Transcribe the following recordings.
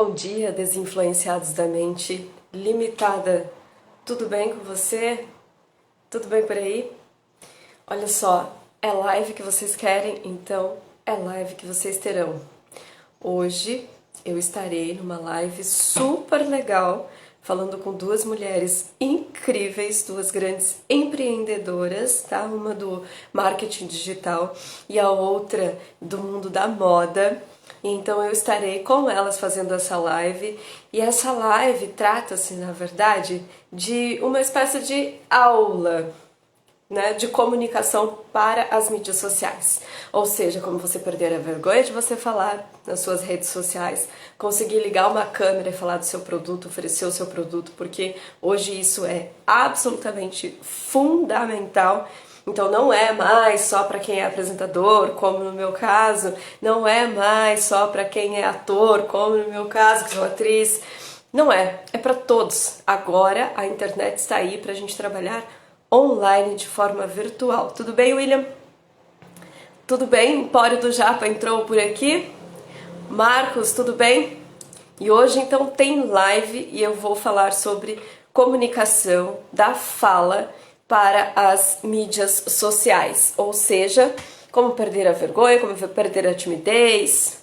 Bom dia, desinfluenciados da mente limitada. Tudo bem com você? Tudo bem por aí? Olha só, é live que vocês querem, então é live que vocês terão. Hoje eu estarei numa live super legal, falando com duas mulheres incríveis, duas grandes empreendedoras, tá? Uma do marketing digital e a outra do mundo da moda. Então eu estarei com elas fazendo essa live, e essa live trata-se, na verdade, de uma espécie de aula, né, de comunicação para as mídias sociais. Ou seja, como você perder a vergonha de você falar nas suas redes sociais, conseguir ligar uma câmera e falar do seu produto, oferecer o seu produto, porque hoje isso é absolutamente fundamental. Então não é mais só para quem é apresentador, como no meu caso, não é mais só para quem é ator, como no meu caso, que sou atriz. Não é, é para todos. Agora a internet está aí para a gente trabalhar online de forma virtual. Tudo bem, William? Tudo bem? Empório do Japa entrou por aqui? Marcos, tudo bem? E hoje então tem live e eu vou falar sobre comunicação da fala para as mídias sociais, ou seja, como perder a vergonha, como perder a timidez,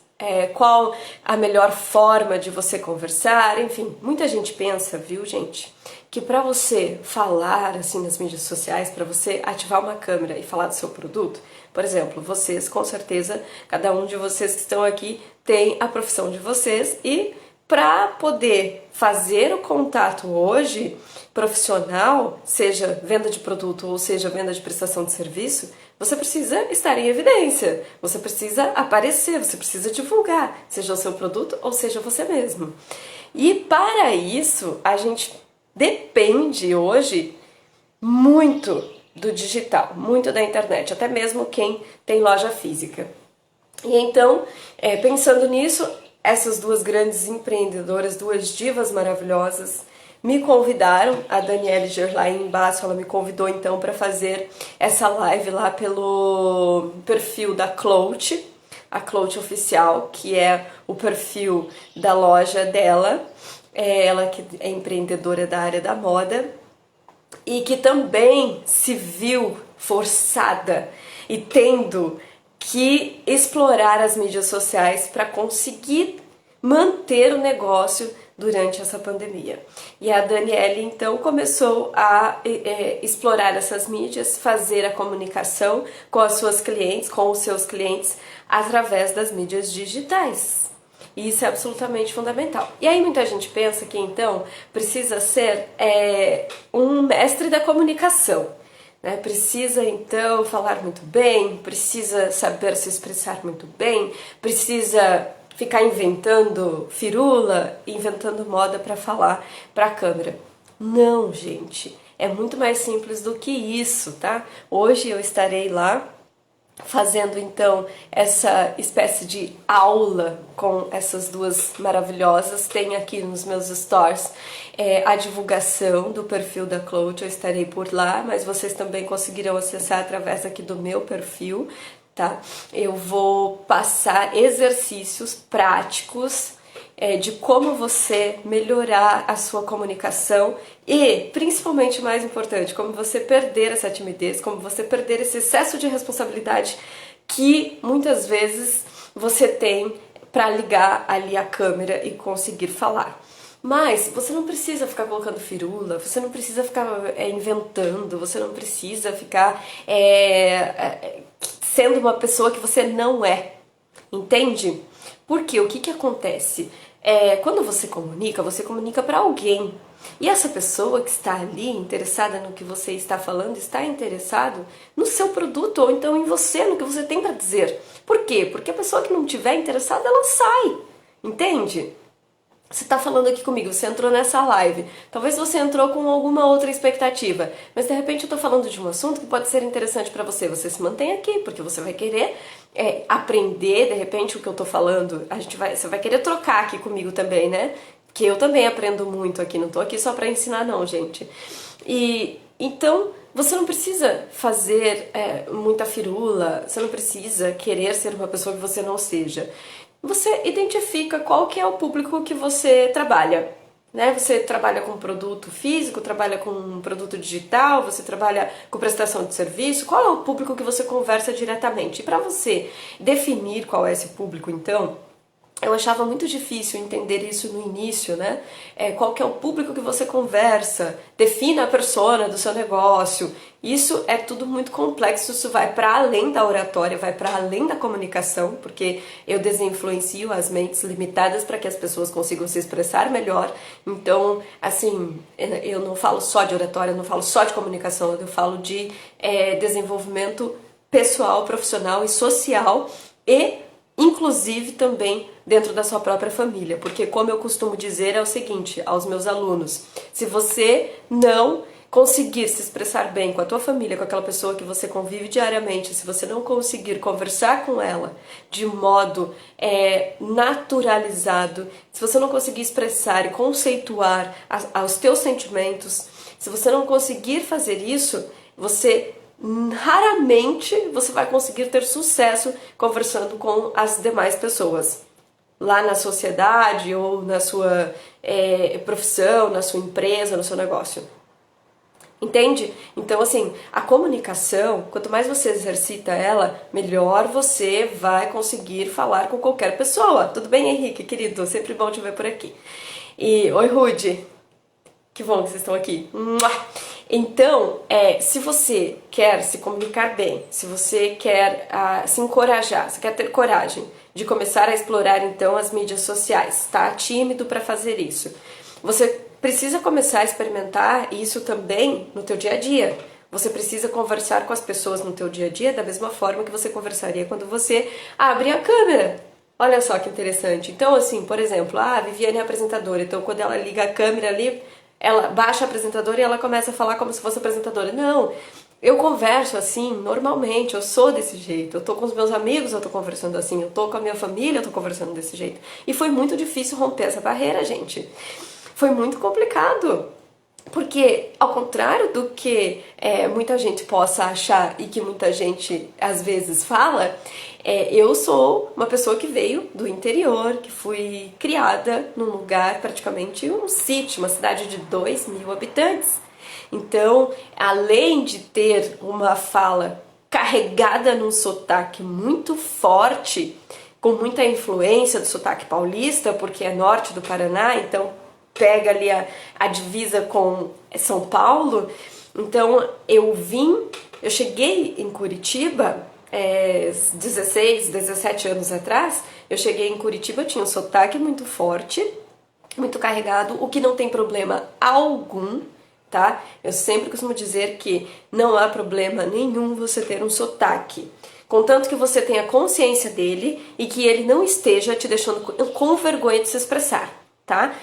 qual a melhor forma de você conversar, enfim, muita gente pensa, viu, gente, que para você falar assim nas mídias sociais, para você ativar uma câmera e falar do seu produto, por exemplo, vocês com certeza, cada um de vocês que estão aqui tem a profissão de vocês, e para poder fazer o contato hoje profissional, seja venda de produto ou seja venda de prestação de serviço, você precisa estar em evidência, você precisa aparecer, você precisa divulgar, seja o seu produto ou seja você mesmo. E para isso, a gente depende hoje muito do digital, muito da internet, até mesmo quem tem loja física. E então, pensando nisso, essas duas grandes empreendedoras, duas divas maravilhosas, me convidaram, a Daniele Gerlain Basso, ela me convidou então para fazer essa live lá pelo perfil da Clout, a Clout Oficial, que é o perfil da loja dela, ela que é empreendedora da área da moda e que também se viu forçada e tendo que explorar as mídias sociais para conseguir manter o negócio durante essa pandemia. E a Daniele então começou a explorar essas mídias, fazer a comunicação com as suas clientes, com os seus clientes, através das mídias digitais. E isso é absolutamente fundamental. E aí muita gente pensa que então precisa ser um mestre da comunicação, né? Precisa então falar muito bem, precisa saber se expressar muito bem, precisa ficar inventando firula, inventando moda para falar para a câmera. Não, gente, é muito mais simples do que isso, tá? Hoje eu estarei lá fazendo então essa espécie de aula com essas duas maravilhosas. Tem aqui nos meus stories a divulgação do perfil da Clout, eu estarei por lá, mas vocês também conseguirão acessar através aqui do meu perfil, tá? Eu vou passar exercícios práticos de como você melhorar a sua comunicação e, principalmente, mais importante, como você perder essa timidez, como você perder esse excesso de responsabilidade que muitas vezes você tem para ligar ali a câmera e conseguir falar. Mas você não precisa ficar colocando firula, você não precisa ficar inventando, você não precisa ficar sendo uma pessoa que você não é, entende? Porque o que acontece? Quando você comunica para alguém. E essa pessoa que está ali interessada no que você está falando, está interessado no seu produto ou então em você, no que você tem para dizer. Por quê? Porque a pessoa que não estiver interessada, ela sai, entende? Você está falando aqui comigo, você entrou nessa live, talvez você entrou com alguma outra expectativa, mas de repente eu estou falando de um assunto que pode ser interessante para você, você se mantém aqui, porque você vai querer aprender, de repente, o que eu estou falando, você vai querer trocar aqui comigo também, né? Que eu também aprendo muito aqui, não estou aqui só para ensinar não, gente. E então, você não precisa fazer muita firula, você não precisa querer ser uma pessoa que você não seja. você identifica qual que é o público que você trabalha. Né? Você trabalha com produto físico, trabalha com produto digital, você trabalha com prestação de serviço, qual é o público que você conversa diretamente? E para você definir qual é esse público, então, eu achava muito difícil entender isso no início, né? Qual que é o público que você conversa, defina a persona do seu negócio. Isso é tudo muito complexo, isso vai para além da oratória, vai para além da comunicação, porque eu desinfluencio as mentes limitadas para que as pessoas consigam se expressar melhor. Então, assim, eu não falo só de oratória, eu não falo só de comunicação, eu falo de desenvolvimento pessoal, profissional e social e inclusive também dentro da sua própria família, porque como eu costumo dizer é o seguinte aos meus alunos: se você não conseguir se expressar bem com a tua família, com aquela pessoa que você convive diariamente, se você não conseguir conversar com ela de modo naturalizado, se você não conseguir expressar e conceituar os teus sentimentos, se você não conseguir fazer isso, raramente você vai conseguir ter sucesso conversando com as demais pessoas lá na sociedade ou na sua profissão, na sua empresa, no seu negócio. Entende? Então, assim, a comunicação, quanto mais você exercita ela, melhor você vai conseguir falar com qualquer pessoa. Tudo bem, Henrique, querido? Sempre bom te ver por aqui. E, oi, Rude. Que bom que vocês estão aqui. Então, se você quer se comunicar bem, se você quer se encorajar, se quer ter coragem de começar a explorar então as mídias sociais, tá tímido para fazer isso, você precisa começar a experimentar isso também no teu dia a dia. Você precisa conversar com as pessoas no teu dia a dia da mesma forma que você conversaria quando você abre a câmera. Olha só que interessante. Então, assim, por exemplo, a Viviane é apresentadora, então quando ela liga a câmera ali, ela baixa a apresentadora e ela começa a falar como se fosse apresentadora. Não, eu converso assim, normalmente, eu sou desse jeito. Eu tô com os meus amigos, eu tô conversando assim. Eu tô com a minha família, eu tô conversando desse jeito. E foi muito difícil romper essa barreira, gente. Foi muito complicado. Porque, ao contrário do que muita gente possa achar e que muita gente às vezes fala, eu sou uma pessoa que veio do interior, que fui criada num lugar, praticamente um sítio, uma cidade de 2.000 habitantes. Então, além de ter uma fala carregada num sotaque muito forte, com muita influência do sotaque paulista, porque é norte do Paraná, então pega ali a divisa com São Paulo. Então eu cheguei em Curitiba 16, 17 anos atrás. Eu cheguei em Curitiba, tinha um sotaque muito forte, muito carregado, o que não tem problema algum, tá? Eu sempre costumo dizer que não há problema nenhum você ter um sotaque, contanto que você tenha consciência dele e que ele não esteja te deixando com vergonha de se expressar. Tá?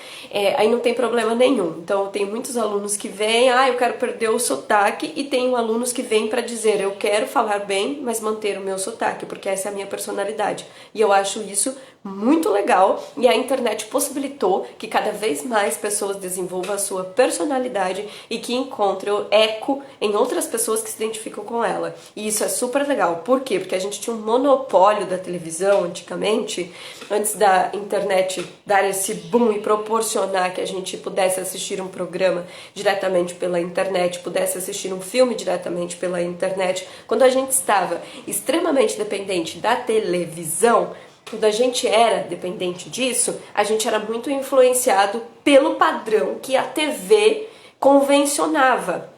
Aí não tem problema nenhum. Então eu tenho muitos alunos que vêm, eu quero perder o sotaque, e tenho alunos que vêm para dizer, eu quero falar bem, mas manter o meu sotaque, porque essa é a minha personalidade. E eu acho isso muito legal, e a internet possibilitou que cada vez mais pessoas desenvolvam a sua personalidade e que encontrem eco em outras pessoas que se identificam com ela. E isso é super legal. Por quê? Porque a gente tinha um monopólio da televisão antigamente, antes da internet dar esse boom e proporcionar que a gente pudesse assistir um programa diretamente pela internet, pudesse assistir um filme diretamente pela internet. Quando a gente estava extremamente dependente da televisão, quando a gente era dependente disso, a gente era muito influenciado pelo padrão que a TV convencionava.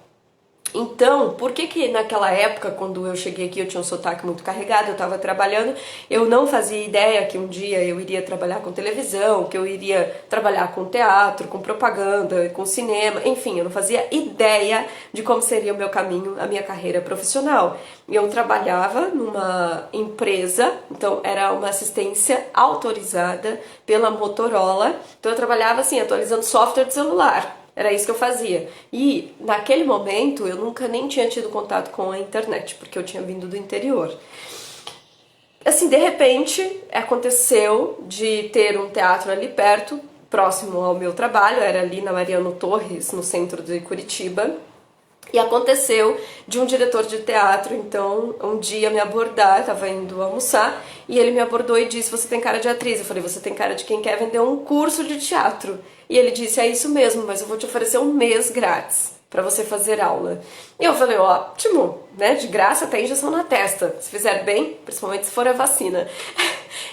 Então, por que naquela época, quando eu cheguei aqui, eu tinha um sotaque muito carregado, eu estava trabalhando, eu não fazia ideia que um dia eu iria trabalhar com televisão, que eu iria trabalhar com teatro, com propaganda, com cinema, enfim, eu não fazia ideia de como seria o meu caminho, a minha carreira profissional. Eu trabalhava numa empresa, então era uma assistência autorizada pela Motorola, então eu trabalhava assim, atualizando software de celular. Era isso que eu fazia. E naquele momento eu nunca nem tinha tido contato com a internet, porque eu tinha vindo do interior. Assim, de repente, aconteceu de ter um teatro ali perto, próximo ao meu trabalho, era ali na Mariano Torres, no centro de Curitiba. E aconteceu de um diretor de teatro, então, um dia me abordar, eu tava indo almoçar, e ele me abordou e disse, você tem cara de atriz. Eu falei, você tem cara de quem quer vender um curso de teatro. E ele disse, é isso mesmo, mas eu vou te oferecer um mês grátis pra você fazer aula. E eu falei, ótimo, né, de graça até injeção na testa, se fizer bem, principalmente se for a vacina.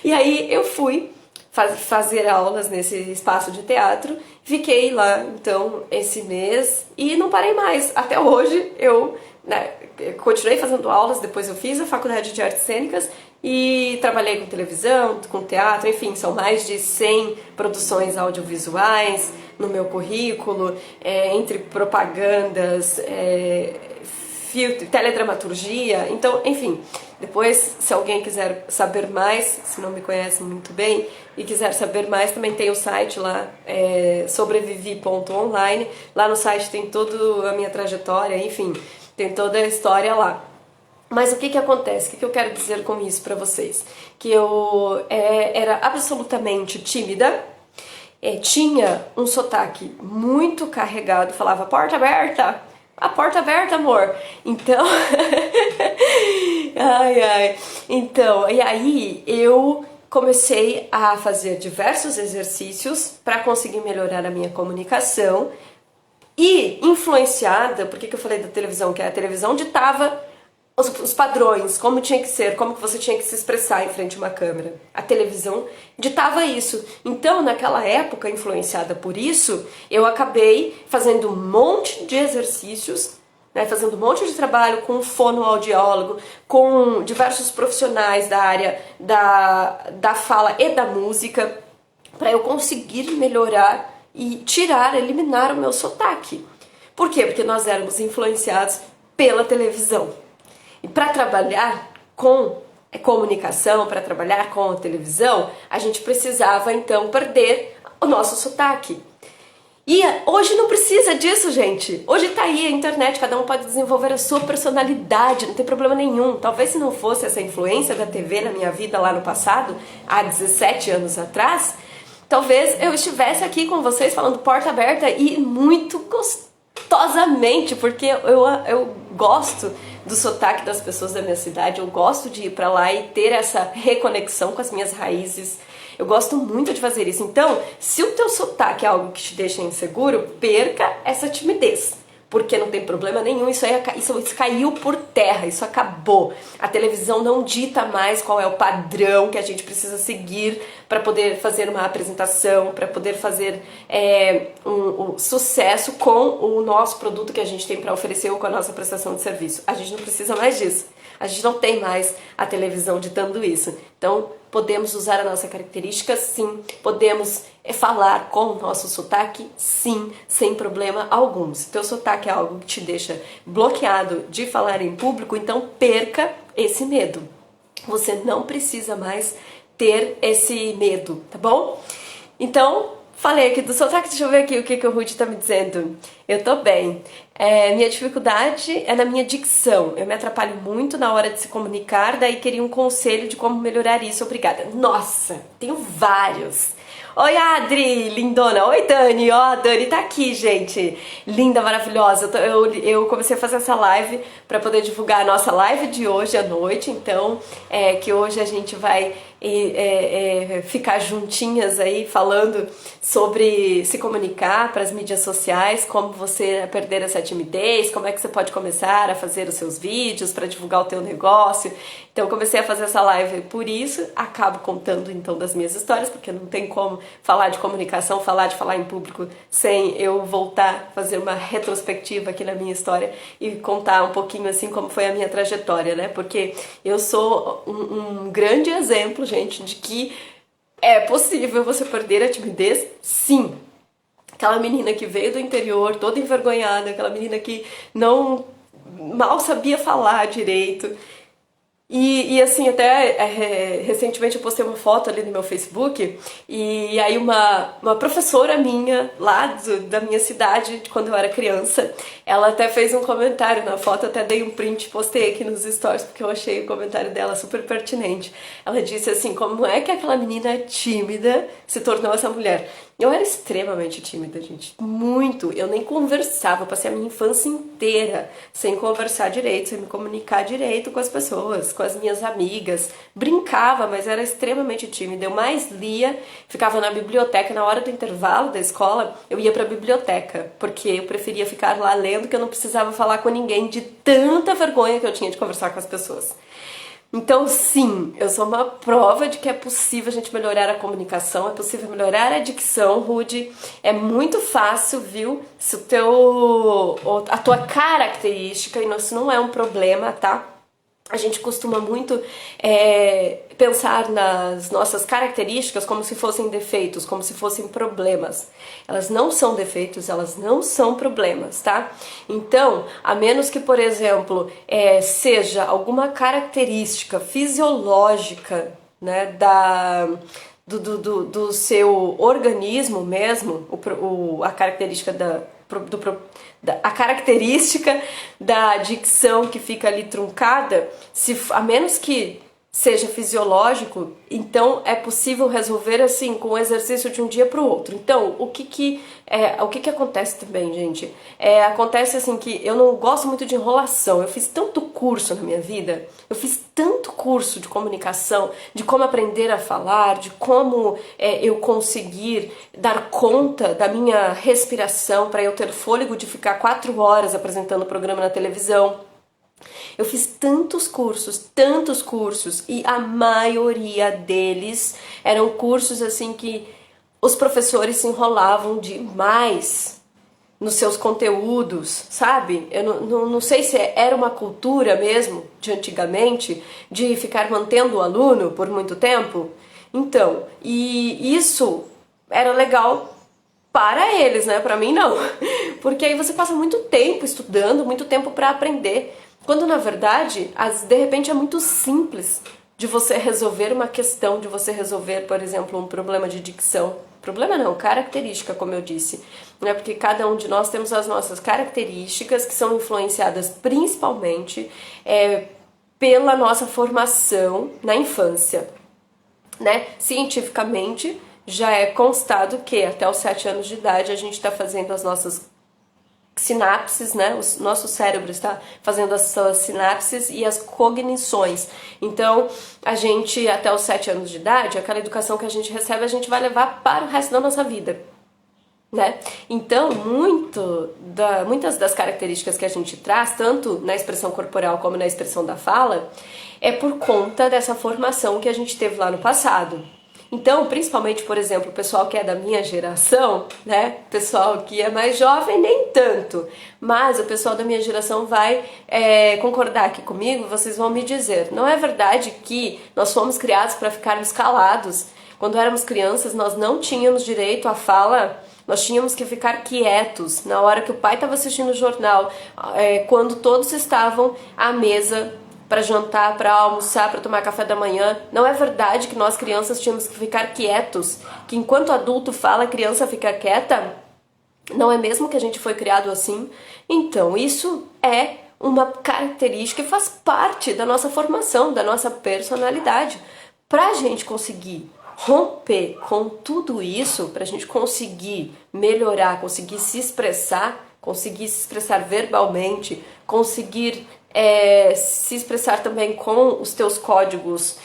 E aí eu fui fazer aulas nesse espaço de teatro, fiquei lá então esse mês e não parei mais. Até hoje eu, né, continuei fazendo aulas, depois eu fiz a faculdade de artes cênicas e trabalhei com televisão, com teatro, enfim, são mais de 100 produções audiovisuais no meu currículo, entre propagandas, teledramaturgia, então, enfim, depois, se alguém quiser saber mais, se não me conhece muito bem e quiser saber mais, também tem o site lá, sobrevivi.online, lá no site tem toda a minha trajetória, enfim, tem toda a história lá. Mas o que que acontece? O que eu quero dizer com isso pra vocês? Que eu era absolutamente tímida, tinha um sotaque muito carregado, falava porta aberta, a porta aberta, amor. Então, então, e aí eu comecei a fazer diversos exercícios para conseguir melhorar a minha comunicação e influenciada, por que eu falei da televisão? Que a televisão ditava os padrões, como tinha que ser, como que você tinha que se expressar em frente a uma câmera. A televisão ditava isso. Então, naquela época, influenciada por isso, eu acabei fazendo um monte de exercícios, né, fazendo um monte de trabalho com fonoaudiólogo, com diversos profissionais da área da fala e da música, para eu conseguir melhorar e eliminar o meu sotaque. Por quê? Porque nós éramos influenciados pela televisão. E para trabalhar com comunicação, para trabalhar com a televisão, a gente precisava então perder o nosso sotaque. E hoje não precisa disso, gente. Hoje tá aí a internet, cada um pode desenvolver a sua personalidade, não tem problema nenhum. Talvez se não fosse essa influência da TV na minha vida lá no passado, há 17 anos atrás, talvez eu estivesse aqui com vocês falando porta aberta e muito gostosamente, porque eu gosto do sotaque das pessoas da minha cidade, eu gosto de ir pra lá e ter essa reconexão com as minhas raízes. Eu gosto muito de fazer isso. Então, se o teu sotaque é algo que te deixa inseguro, perca essa timidez. Porque não tem problema nenhum, isso caiu por terra, isso acabou. A televisão não dita mais qual é o padrão que a gente precisa seguir para poder fazer uma apresentação, para poder fazer um sucesso com o nosso produto que a gente tem para oferecer ou com a nossa prestação de serviço. A gente não precisa mais disso. A gente não tem mais a televisão ditando isso. Então, podemos usar a nossa característica, sim. Podemos falar com o nosso sotaque, sim, sem problema algum. Se teu sotaque é algo que te deixa bloqueado de falar em público, então perca esse medo. Você não precisa mais ter esse medo, tá bom? Então, falei aqui do sotaque, deixa eu ver aqui o que o Ruth tá me dizendo. Eu tô bem. Minha dificuldade é na minha dicção. Eu me atrapalho muito na hora de se comunicar, daí queria um conselho de como melhorar isso. Obrigada. Nossa, tenho vários. Oi, Adri, lindona. Oi, Dani. Ó, a Dani tá aqui, gente. Linda, maravilhosa. Eu comecei a fazer essa live para poder divulgar a nossa live de hoje à noite. Então, que hoje a gente vai ficar juntinhas aí falando sobre se comunicar para as mídias sociais, como você perder essa timidez, como é que você pode começar a fazer os seus vídeos para divulgar o teu negócio. Então eu comecei a fazer essa live por isso, acabo contando então das minhas histórias, porque não tem como falar de comunicação, falar em público sem eu voltar, fazer uma retrospectiva aqui na minha história e contar um pouquinho assim como foi a minha trajetória, né? Porque eu sou um grande exemplo, gente, de que é possível você perder a timidez, sim. Aquela menina que veio do interior, toda envergonhada, aquela menina que mal sabia falar direito. E assim, até recentemente eu postei uma foto ali no meu Facebook e aí uma professora minha lá da minha cidade, de quando eu era criança, ela até fez um comentário na foto, até dei um print, postei aqui nos stories porque eu achei o comentário dela super pertinente. Ela disse assim, como é que aquela menina tímida se tornou essa mulher? Eu era extremamente tímida, gente. Muito. Eu nem conversava. Eu passei a minha infância inteira sem conversar direito, sem me comunicar direito com as pessoas, com as minhas amigas. Brincava, mas era extremamente tímida. Eu mais lia, ficava na biblioteca. Na hora do intervalo da escola, eu ia pra biblioteca, porque eu preferia ficar lá lendo, que eu não precisava falar com ninguém de tanta vergonha que eu tinha de conversar com as pessoas. Então, sim, eu sou uma prova de que é possível a gente melhorar a comunicação, é possível melhorar a dicção, Rude. É muito fácil, viu? Se a tua característica, e isso não é um problema, tá? A gente costuma muito pensar nas nossas características como se fossem defeitos, como se fossem problemas. Elas não são defeitos, elas não são problemas, tá? Então, a menos que, por exemplo, seja alguma característica fisiológica, né, do seu organismo mesmo, a característica a característica da dicção que fica ali truncada, a menos que seja fisiológico, então é possível resolver assim com o exercício de um dia para o outro. Então, o que acontece também, gente? Acontece assim que eu não gosto muito de enrolação. Eu fiz tanto curso na minha vida, eu fiz tanto curso de comunicação, de como aprender a falar, de como eu conseguir dar conta da minha respiração para eu ter fôlego de ficar 4 horas apresentando o programa na televisão. Eu fiz tantos cursos, e a maioria deles eram cursos assim que os professores se enrolavam demais nos seus conteúdos, sabe? Eu não sei se era uma cultura mesmo de antigamente, de ficar mantendo o aluno por muito tempo. Então, e isso era legal para eles, né? Para mim não. Porque aí você passa muito tempo estudando, muito tempo para aprender. Quando na verdade, de repente é muito simples de você resolver uma questão, de você resolver, por exemplo, um problema de dicção. Problema não, característica, como eu disse. Né? Porque cada um de nós temos as nossas características que são influenciadas principalmente pela nossa formação na infância. Né? Cientificamente, já é constado que até os 7 anos de idade a gente está fazendo as nossas sinapses, né? O nosso cérebro está fazendo as suas sinapses e as cognições. Então, a gente, até os 7 anos de idade, aquela educação que a gente recebe, a gente vai levar para o resto da nossa vida. Né? Então, muitas das características que a gente traz, tanto na expressão corporal como na expressão da fala, é por conta dessa formação que a gente teve lá no passado. Então, principalmente, por exemplo, o pessoal que é da minha geração, né? O pessoal que é mais jovem, nem tanto. Mas o pessoal da minha geração vai concordar aqui comigo, vocês vão me dizer. Não é verdade que nós fomos criados para ficarmos calados? Quando éramos crianças, nós não tínhamos direito à fala, nós tínhamos que ficar quietos na hora que o pai estava assistindo o jornal, quando todos estavam à mesa para jantar, para almoçar, para tomar café da manhã. Não é verdade que nós crianças tínhamos que ficar quietos, que enquanto adulto fala, a criança fica quieta? Não é mesmo que a gente foi criado assim? Então, isso é uma característica que faz parte da nossa formação, da nossa personalidade. Para a gente conseguir romper com tudo isso, para a gente conseguir melhorar, conseguir se expressar verbalmente, conseguir se expressar também com os teus códigos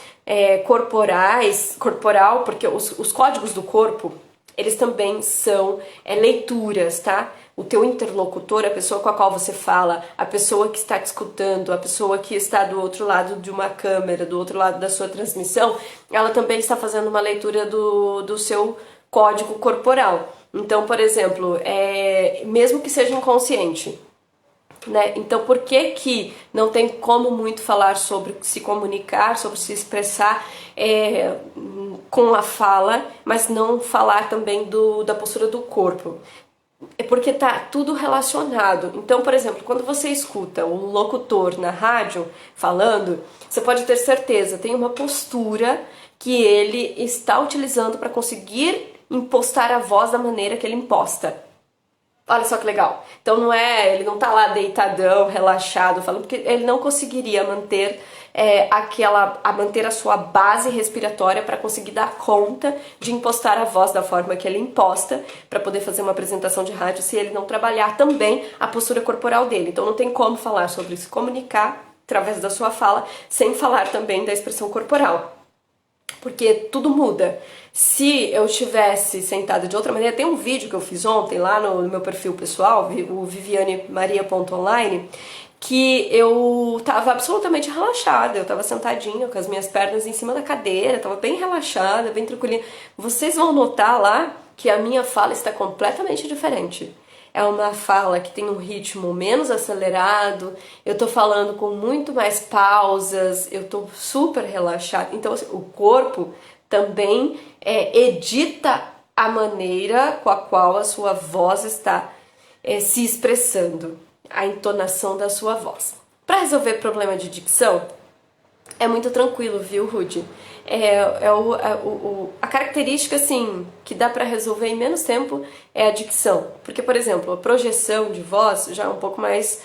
corporal, porque os códigos do corpo, eles também são leituras, tá? O teu interlocutor, a pessoa com a qual você fala, a pessoa que está te escutando, a pessoa que está do outro lado de uma câmera, do outro lado da sua transmissão, ela também está fazendo uma leitura do seu código corporal. Então, por exemplo, mesmo que seja inconsciente, né? Então, por que não tem como muito falar sobre se comunicar, sobre se expressar com a fala, mas não falar também da postura do corpo? É porque tá tudo relacionado. Então, por exemplo, quando você escuta um locutor na rádio falando, você pode ter certeza, tem uma postura que ele está utilizando para conseguir impostar a voz da maneira que ele imposta. Olha só que legal. Então ele não tá lá deitadão, relaxado, falando, porque ele não conseguiria manter manter a sua base respiratória para conseguir dar conta de impostar a voz da forma que ele imposta para poder fazer uma apresentação de rádio se ele não trabalhar também a postura corporal dele. Então não tem como falar sobre se comunicar através da sua fala sem falar também da expressão corporal. Porque tudo muda. Se eu estivesse sentada de outra maneira, tem um vídeo que eu fiz ontem lá no meu perfil pessoal, o vivianemaria.online, que eu tava absolutamente relaxada, eu tava sentadinha com as minhas pernas em cima da cadeira, tava bem relaxada, bem tranquilinha. Vocês vão notar lá que a minha fala está completamente diferente. É uma fala que tem um ritmo menos acelerado, eu tô falando com muito mais pausas, eu tô super relaxada. Então, assim, o corpo também edita a maneira com a qual a sua voz está se expressando, a entonação da sua voz. Para resolver problema de dicção, é muito tranquilo, viu, Rudy? A característica, assim, que dá para resolver em menos tempo é a dicção. Porque, por exemplo, a projeção de voz já é um pouco mais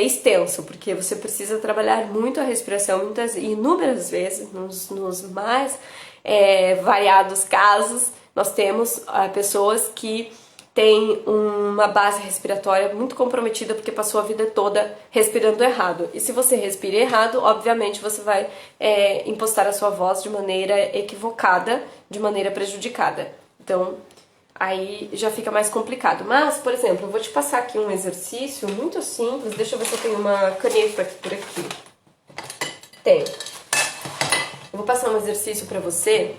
extenso, porque você precisa trabalhar muito a respiração, inúmeras vezes, nos mais variados casos, nós temos pessoas que tem uma base respiratória muito comprometida porque passou a vida toda respirando errado. E se você respira errado, obviamente você vai impostar a sua voz de maneira equivocada, de maneira prejudicada. Então, aí já fica mais complicado. Mas, por exemplo, eu vou te passar aqui um exercício muito simples. Deixa eu ver se eu tenho uma caneta por aqui. Tenho. Eu vou passar um exercício pra você,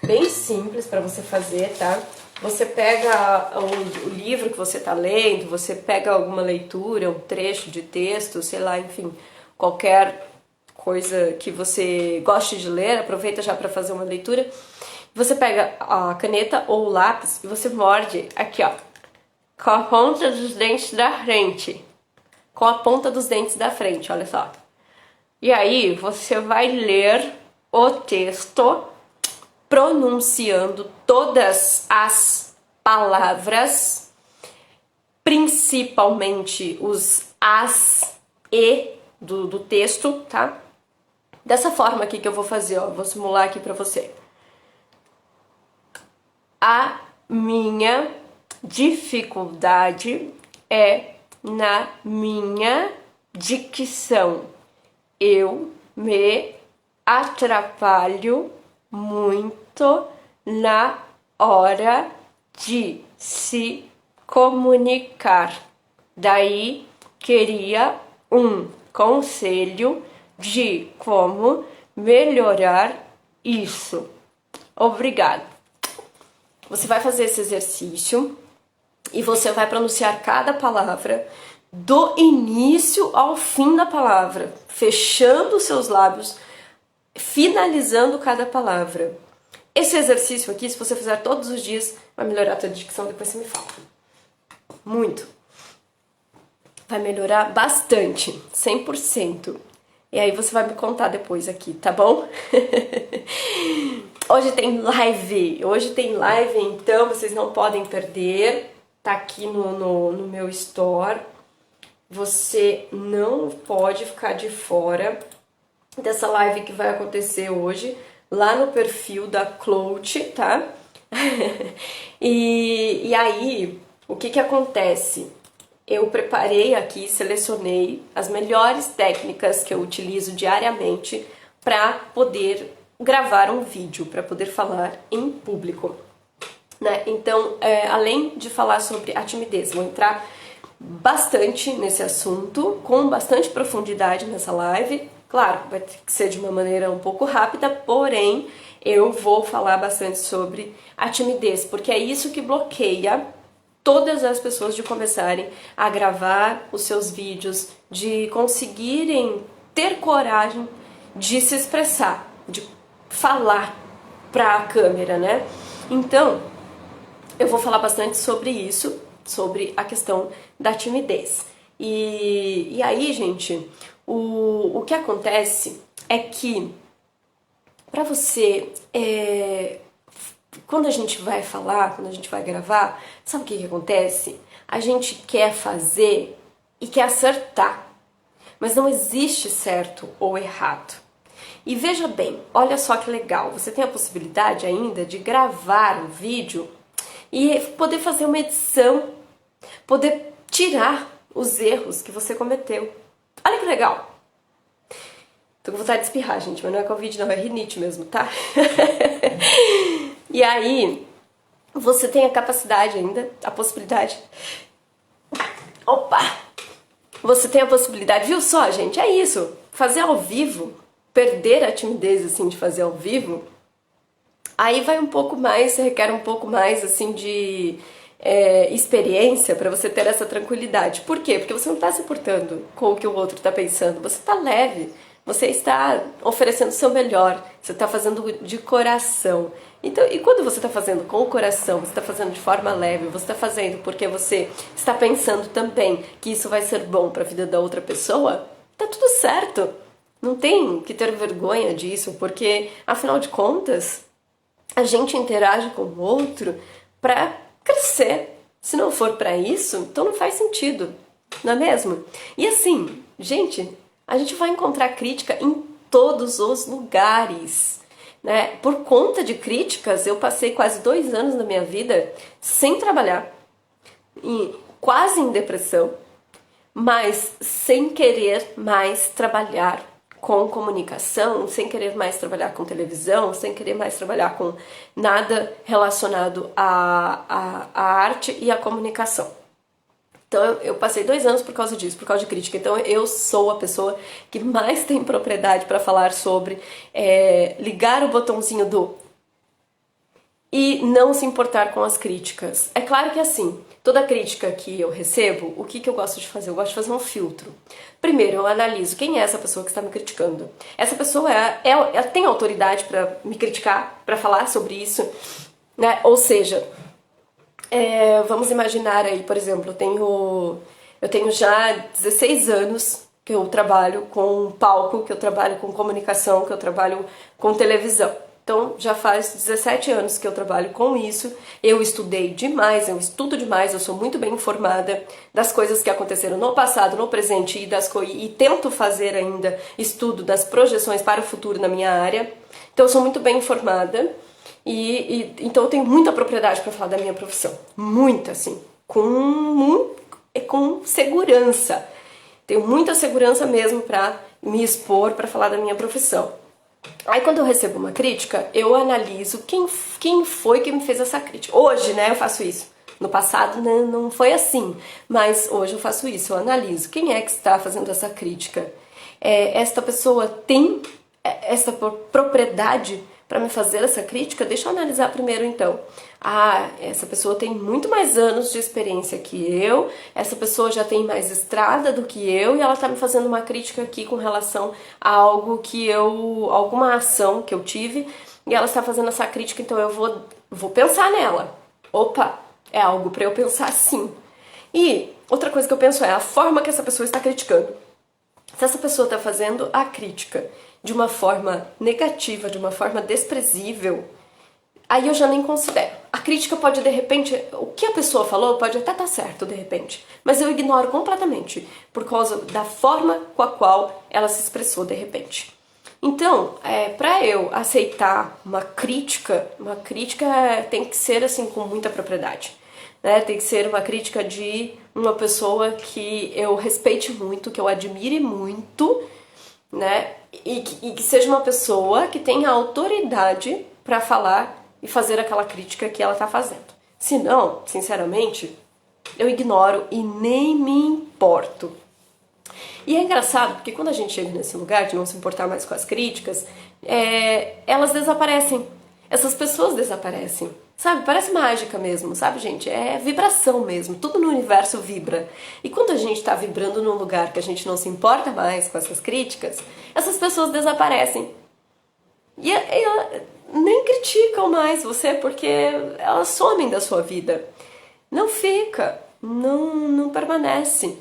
bem simples pra você fazer, tá? Você pega o livro que você está lendo, você pega alguma leitura, um trecho de texto, sei lá, enfim, qualquer coisa que você goste de ler, aproveita já para fazer uma leitura. Você pega a caneta ou o lápis e você morde aqui, ó, com a ponta dos dentes da frente. Com a ponta dos dentes da frente, olha só. E aí você vai ler o texto pronunciando todas as palavras, principalmente os as e do texto, tá? Dessa forma aqui que eu vou fazer, ó, vou simular aqui pra você. A minha dificuldade é na minha dicção. Eu me atrapalho muito na hora de se comunicar. Daí queria um conselho de como melhorar isso. Obrigada. Você vai fazer esse exercício e você vai pronunciar cada palavra do início ao fim da palavra, fechando os seus lábios, finalizando cada palavra. Esse exercício aqui, se você fizer todos os dias, vai melhorar a tua dicção, depois você me fala. Muito. Vai melhorar bastante, 100%. E aí você vai me contar depois aqui, tá bom? Hoje tem live, então vocês não podem perder. Tá aqui no meu store. Você não pode ficar de fora dessa live que vai acontecer hoje, lá no perfil da Clout, tá? e aí, o que acontece? Eu preparei aqui, selecionei as melhores técnicas que eu utilizo diariamente para poder gravar um vídeo, para poder falar em público, né? Então, além de falar sobre a timidez, vou entrar bastante nesse assunto, com bastante profundidade nessa live. Claro, vai ter que ser de uma maneira um pouco rápida, porém eu vou falar bastante sobre a timidez, porque é isso que bloqueia todas as pessoas de começarem a gravar os seus vídeos, de conseguirem ter coragem de se expressar, de falar para a câmera, né? Então, eu vou falar bastante sobre isso, sobre a questão da timidez. E aí, gente, o que acontece é que para você quando a gente vai falar, quando a gente vai gravar, sabe o que acontece? A gente quer fazer e quer acertar, mas não existe certo ou errado. E veja bem, olha só que legal, você tem a possibilidade ainda de gravar um vídeo e poder fazer uma edição, poder tirar os erros que você cometeu. Olha que legal! Tô com vontade de espirrar, gente, mas não é Covid não, é rinite mesmo, tá? E aí, você tem a capacidade ainda, a possibilidade... Opa! Você tem a possibilidade, viu só, gente? É isso, fazer ao vivo, perder a timidez, assim, de fazer ao vivo, aí vai um pouco mais, requer um pouco mais, assim, de experiência para você ter essa tranquilidade. Por quê? Porque você não está se importando com o que o outro está pensando, você está leve, você está oferecendo o seu melhor, você está fazendo de coração. Então, e quando você está fazendo com o coração, você está fazendo de forma leve, você está fazendo porque você está pensando também que isso vai ser bom para a vida da outra pessoa, tá tudo certo. Não tem que ter vergonha disso, porque, afinal de contas, a gente interage com o outro para crescer. Se não for para isso, então não faz sentido, não é mesmo? E assim, gente, a gente vai encontrar crítica em todos os lugares, né? Por conta de críticas, eu passei quase 2 anos da minha vida sem trabalhar, quase em depressão, mas sem querer mais trabalhar com comunicação, sem querer mais trabalhar com televisão, sem querer mais trabalhar com nada relacionado à arte e à comunicação. Então eu passei 2 anos por causa disso, por causa de crítica. Então eu sou a pessoa que mais tem propriedade para falar sobre ligar o botãozinho do e não se importar com as críticas. É claro que assim, toda crítica que eu recebo, o que eu gosto de fazer? Eu gosto de fazer um filtro. Primeiro, eu analiso quem é essa pessoa que está me criticando. Essa pessoa ela tem autoridade para me criticar, para falar sobre isso, né? Ou seja, vamos imaginar aí, por exemplo, eu tenho já 16 anos que eu trabalho com palco, que eu trabalho com comunicação, que eu trabalho com televisão. Então, já faz 17 anos que eu trabalho com isso, eu estudei demais, eu estudo demais, eu sou muito bem informada das coisas que aconteceram no passado, no presente e tento fazer ainda estudo das projeções para o futuro na minha área. Então, eu sou muito bem informada então eu tenho muita propriedade para falar da minha profissão, muita, assim, com segurança. Tenho muita segurança mesmo para me expor, para falar da minha profissão. Aí quando eu recebo uma crítica, eu analiso quem foi que me fez essa crítica. Hoje, né, eu faço isso. No passado não foi assim, mas hoje eu faço isso, eu analiso. Quem é que está fazendo essa crítica? Esta pessoa tem essa propriedade para me fazer essa crítica? Deixa eu analisar primeiro então. Essa pessoa tem muito mais anos de experiência que eu, essa pessoa já tem mais estrada do que eu e ela tá me fazendo uma crítica aqui com relação a algo alguma ação que eu tive e ela está fazendo essa crítica, então eu vou pensar nela. Opa, é algo para eu pensar sim. E outra coisa que eu penso é a forma que essa pessoa está criticando. Se essa pessoa está fazendo a crítica de uma forma negativa, de uma forma desprezível, aí eu já nem considero. A crítica pode, de repente, o que a pessoa falou pode até estar certo, de repente, mas eu ignoro completamente, por causa da forma com a qual ela se expressou, de repente. Então, para eu aceitar uma crítica tem que ser, assim, com muita propriedade. Né? Tem que ser uma crítica de uma pessoa que eu respeite muito, que eu admire muito, né? E que seja uma pessoa que tenha autoridade para falar e fazer aquela crítica que ela está fazendo. Se não, sinceramente, eu ignoro e nem me importo. E é engraçado porque quando a gente chega nesse lugar de não se importar mais com as críticas, elas desaparecem. Essas pessoas desaparecem. Sabe? Parece mágica mesmo, sabe, gente? É vibração mesmo. Tudo no universo vibra. E quando a gente está vibrando num lugar que a gente não se importa mais com essas críticas, essas pessoas desaparecem. E nem criticam mais você porque elas somem da sua vida. Não fica, não permanece.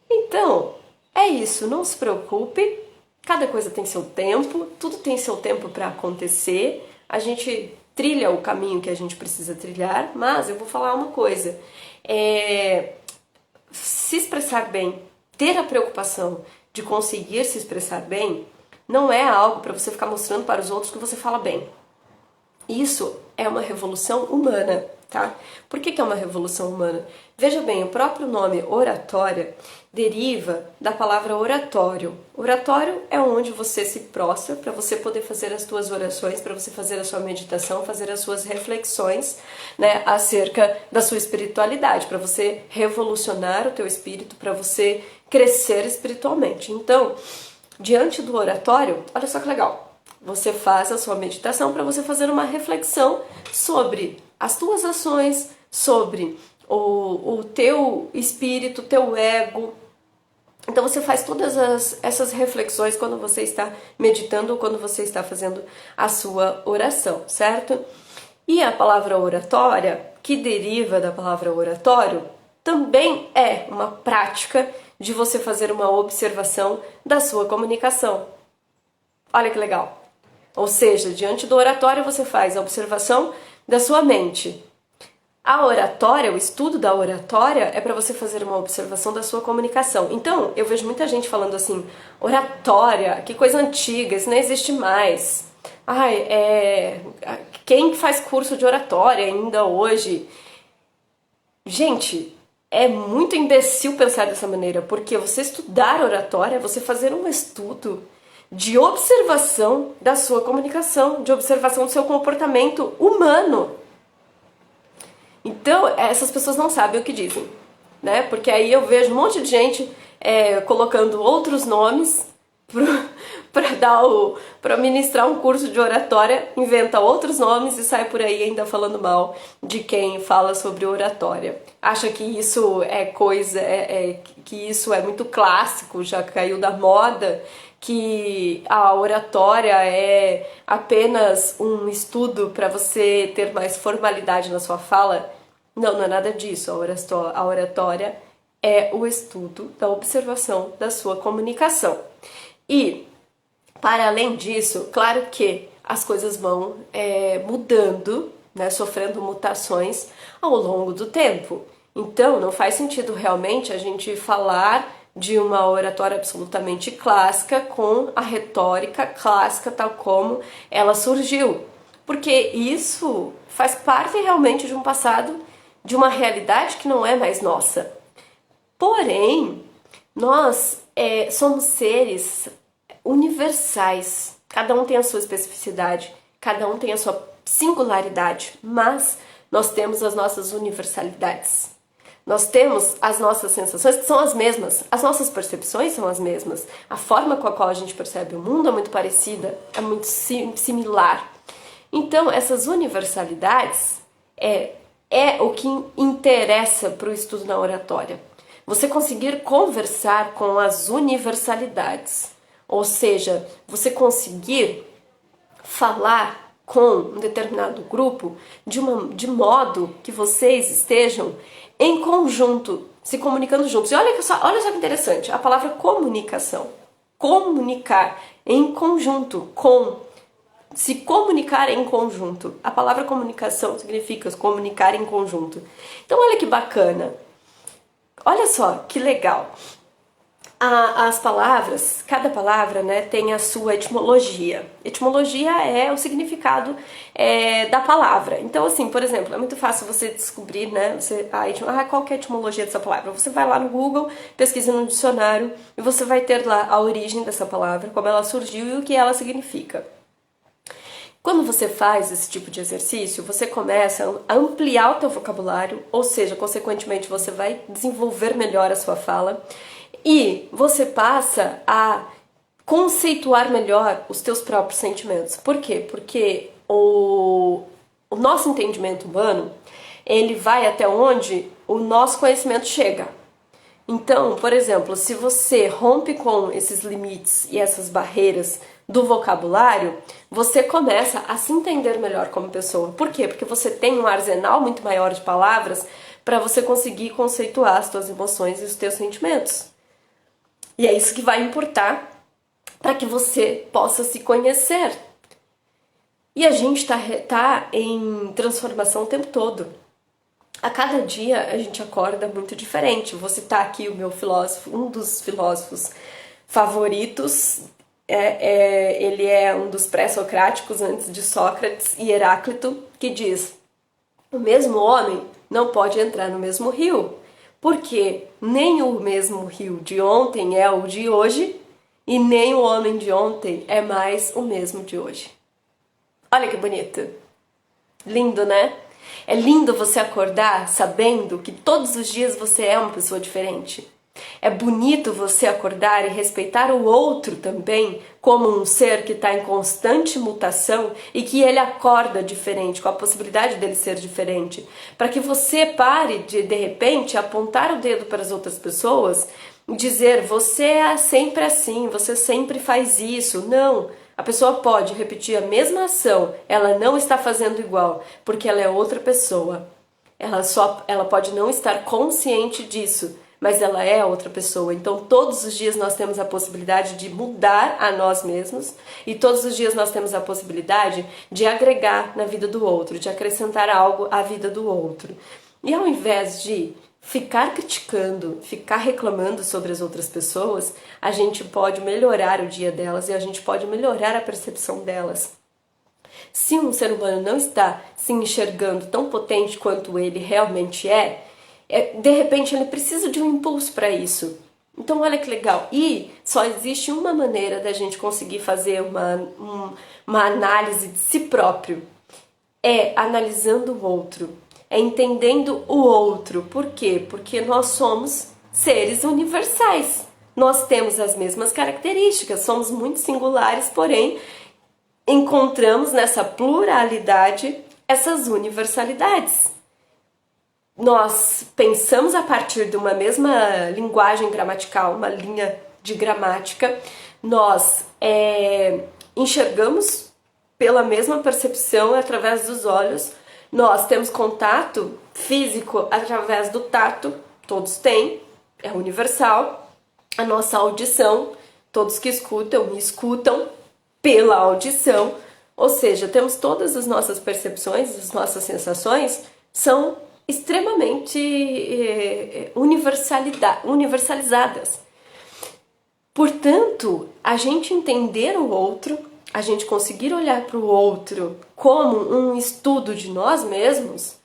Então, é isso. Não se preocupe. Cada coisa tem seu tempo. Tudo tem seu tempo para acontecer. A gente trilha o caminho que a gente precisa trilhar, mas eu vou falar uma coisa. Se expressar bem, ter a preocupação de conseguir se expressar bem, não é algo para você ficar mostrando para os outros que você fala bem. Isso é uma revolução humana, tá? Por que é uma revolução humana? Veja bem, o próprio nome oratória deriva da palavra oratório. Oratório é onde você se prostra para você poder fazer as suas orações, para você fazer a sua meditação, fazer as suas reflexões, né, acerca da sua espiritualidade, para você revolucionar o teu espírito, para você crescer espiritualmente. Então, diante do oratório, olha só que legal. Você faz a sua meditação para você fazer uma reflexão sobre as tuas ações, sobre o teu espírito, o teu ego. Então você faz todas essas reflexões quando você está meditando ou quando você está fazendo a sua oração, certo? E a palavra oratória, que deriva da palavra oratório, também é uma prática de você fazer uma observação da sua comunicação. Olha que legal! Ou seja, diante do oratório você faz a observação da sua mente. A oratória, o estudo da oratória, é para você fazer uma observação da sua comunicação. Então, eu vejo muita gente falando assim, oratória, que coisa antiga, isso não existe mais. Quem faz curso de oratória ainda hoje? Gente, é muito imbecil pensar dessa maneira, porque você estudar oratória é você fazer um estudo de observação da sua comunicação, de observação do seu comportamento humano. Então, essas pessoas não sabem o que dizem, né? Porque aí eu vejo um monte de gente colocando outros nomes para ministrar um curso de oratória, inventa outros nomes e sai por aí ainda falando mal de quem fala sobre oratória. Acha que isso é coisa, que isso é muito clássico, já caiu da moda, que a oratória é apenas um estudo para você ter mais formalidade na sua fala. Não, não é nada disso. A oratória é o estudo da observação da sua comunicação. E, para além disso, claro que as coisas vão mudando, né, sofrendo mutações ao longo do tempo. Então, não faz sentido realmente a gente falar de uma oratória absolutamente clássica com a retórica clássica tal como ela surgiu. Porque isso faz parte realmente de um passado, de uma realidade que não é mais nossa. Porém, nós somos seres universais. Cada um tem a sua especificidade, cada um tem a sua singularidade, mas nós temos as nossas universalidades. Nós temos as nossas sensações que são as mesmas, as nossas percepções são as mesmas, a forma com a qual a gente percebe o mundo é muito parecida, é muito similar. Então, essas universalidades é o que interessa para o estudo na oratória. Você conseguir conversar com as universalidades, ou seja, você conseguir falar com um determinado grupo de modo que vocês estejam em conjunto, se comunicando juntos. E olha só que interessante, a palavra comunicação. Comunicar em conjunto, se comunicar em conjunto. A palavra comunicação significa se comunicar em conjunto. Então olha que bacana. Olha só que legal. As palavras, cada palavra, né, tem a sua etimologia. Etimologia é o significado da palavra. Então, assim, por exemplo, é muito fácil você descobrir, né, qual que é a etimologia dessa palavra. Você vai lá no Google, pesquisa no dicionário e você vai ter lá a origem dessa palavra, como ela surgiu e o que ela significa. Quando você faz esse tipo de exercício, você começa a ampliar o teu vocabulário, ou seja, consequentemente você vai desenvolver melhor a sua fala e você passa a conceituar melhor os teus próprios sentimentos. Por quê? Porque o nosso entendimento humano, ele vai até onde o nosso conhecimento chega. Então, por exemplo, se você rompe com esses limites e essas barreiras do vocabulário, você começa a se entender melhor como pessoa. Por quê? Porque você tem um arsenal muito maior de palavras para você conseguir conceituar as suas emoções e os teus sentimentos. E é isso que vai importar para que você possa se conhecer. E a gente tá em transformação o tempo todo. A cada dia a gente acorda muito diferente. Vou citar aqui o meu filósofo, um dos filósofos favoritos. Ele é um dos pré-socráticos antes de Sócrates e Heráclito, que diz: o mesmo homem não pode entrar no mesmo rio, porque nem o mesmo rio de ontem é o de hoje, e nem o homem de ontem é mais o mesmo de hoje. Olha que bonito. Lindo, né? É lindo você acordar sabendo que todos os dias você é uma pessoa diferente. É bonito você acordar e respeitar o outro também como um ser que está em constante mutação e que ele acorda diferente, com a possibilidade dele ser diferente. Para que você pare de repente, apontar o dedo para as outras pessoas e dizer: você é sempre assim, você sempre faz isso. Não. A pessoa pode repetir a mesma ação, ela não está fazendo igual, porque ela é outra pessoa. Ela pode não estar consciente disso, mas ela é outra pessoa. Então todos os dias nós temos a possibilidade de mudar a nós mesmos e todos os dias nós temos a possibilidade de agregar na vida do outro, de acrescentar algo à vida do outro. E ao invés de ficar criticando, ficar reclamando sobre as outras pessoas, a gente pode melhorar o dia delas e a gente pode melhorar a percepção delas. Se um ser humano não está se enxergando tão potente quanto ele realmente de repente ele precisa de um impulso para isso. Então olha que legal. E só existe uma maneira da gente conseguir fazer uma análise de si próprio. É analisando o outro. É entendendo o outro. Por quê? Porque nós somos seres universais. Nós temos as mesmas características, somos muito singulares, porém encontramos nessa pluralidade essas universalidades. Nós pensamos a partir de uma mesma linguagem gramatical, uma linha de gramática, nós enxergamos pela mesma percepção através dos olhos, nós temos contato físico através do tato, todos têm, é universal. A nossa audição, todos que escutam pela audição, ou seja, temos todas as nossas percepções, as nossas sensações são extremamente universalizadas. Portanto, a gente entender o outro, a gente conseguir olhar para o outro como um estudo de nós mesmos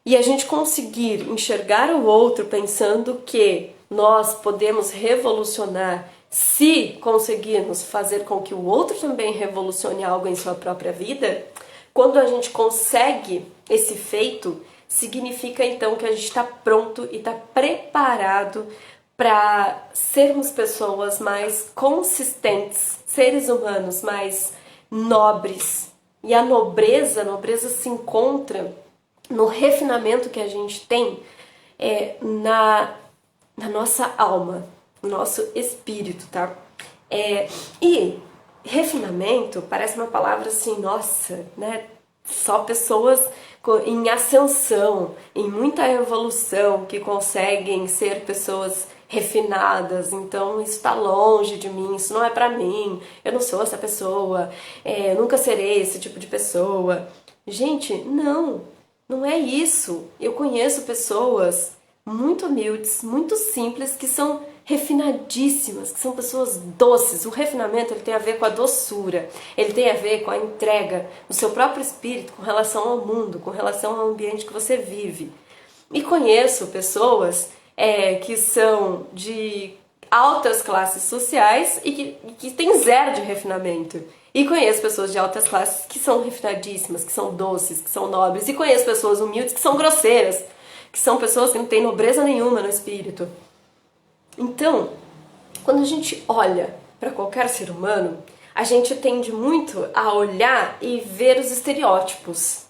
e a gente conseguir enxergar o outro pensando que nós podemos revolucionar se conseguirmos fazer com que o outro também revolucione algo em sua própria vida, quando a gente consegue esse feito, significa então que a gente está pronto e está preparado para sermos pessoas mais consistentes, seres humanos mais nobres. E a nobreza se encontra no refinamento que a gente tem na nossa alma, no nosso espírito, tá? E refinamento parece uma palavra assim, nossa, né? Só pessoas em ascensão, em muita evolução, que conseguem ser pessoas refinadas. Então isso está longe de mim, isso não é pra mim, eu não sou essa pessoa, eu nunca serei esse tipo de pessoa. Gente, não é isso. Eu conheço pessoas muito humildes, muito simples, que são refinadíssimas, que são pessoas doces. O refinamento ele tem a ver com a doçura, ele tem a ver com a entrega do seu próprio espírito com relação ao mundo, com relação ao ambiente que você vive. E conheço pessoas que são de altas classes sociais e que têm zero de refinamento. E conheço pessoas de altas classes que são refinadíssimas, que são doces, que são nobres. E conheço pessoas humildes que são grosseiras, que são pessoas que não têm nobreza nenhuma no espírito. Então, quando a gente olha para qualquer ser humano, a gente tende muito a olhar e ver os estereótipos,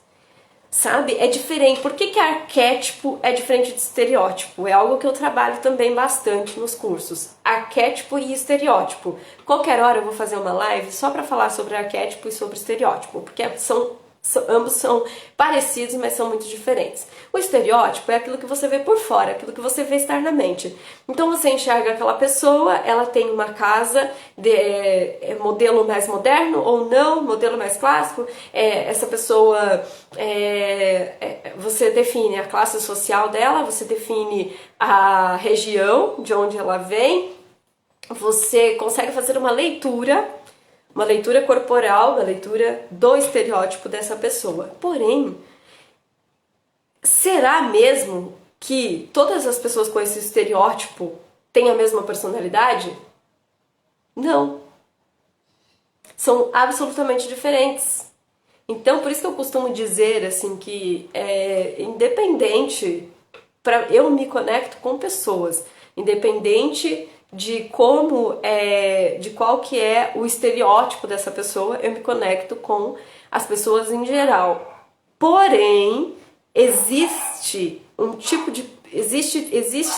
sabe? É diferente. Por que arquétipo é diferente de estereótipo? É algo que eu trabalho também bastante nos cursos. Arquétipo e estereótipo. Qualquer hora eu vou fazer uma live só para falar sobre arquétipo e sobre estereótipo, porque são Ambos são parecidos, mas são muito diferentes. O estereótipo é aquilo que você vê por fora, aquilo que você vê externamente. Então você enxerga aquela pessoa, ela tem uma casa de modelo mais moderno ou não, modelo mais clássico. Essa pessoa, você define a classe social dela, você define a região de onde ela vem, você consegue fazer uma leitura corporal, uma leitura do estereótipo dessa pessoa. Porém, será mesmo que todas as pessoas com esse estereótipo têm a mesma personalidade? Não. São absolutamente diferentes. Então, por isso que eu costumo dizer assim que independente, eu me conecto com pessoas, independente de de qual que é o estereótipo dessa pessoa, eu me conecto com as pessoas em geral. Porém, existe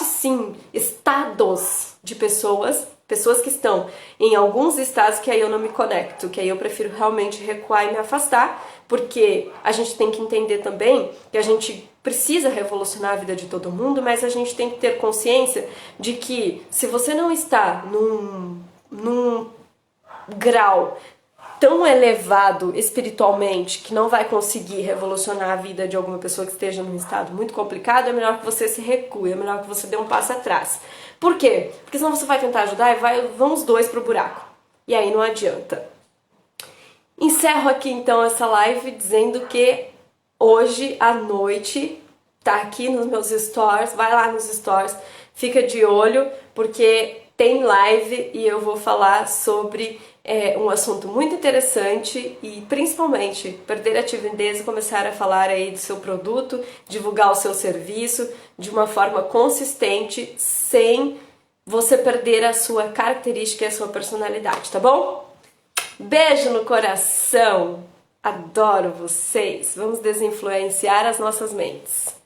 sim estados de pessoas que estão em alguns estados que aí eu não me conecto, que aí eu prefiro realmente recuar e me afastar, porque a gente tem que entender também que a gente precisa revolucionar a vida de todo mundo, mas a gente tem que ter consciência de que se você não está num grau tão elevado espiritualmente que não vai conseguir revolucionar a vida de alguma pessoa que esteja num estado muito complicado, é melhor que você se recue, é melhor que você dê um passo atrás. Por quê? Porque senão você vai tentar ajudar e vão os dois pro buraco. E aí não adianta. Encerro aqui então essa live dizendo que hoje à noite, tá aqui nos meus stories, vai lá nos stories, fica de olho, porque tem live e eu vou falar sobre um assunto muito interessante e principalmente perder a timidez e começar a falar aí do seu produto, divulgar o seu serviço de uma forma consistente, sem você perder a sua característica e a sua personalidade, tá bom? Beijo no coração! Adoro vocês! Vamos desinfluenciar as nossas mentes.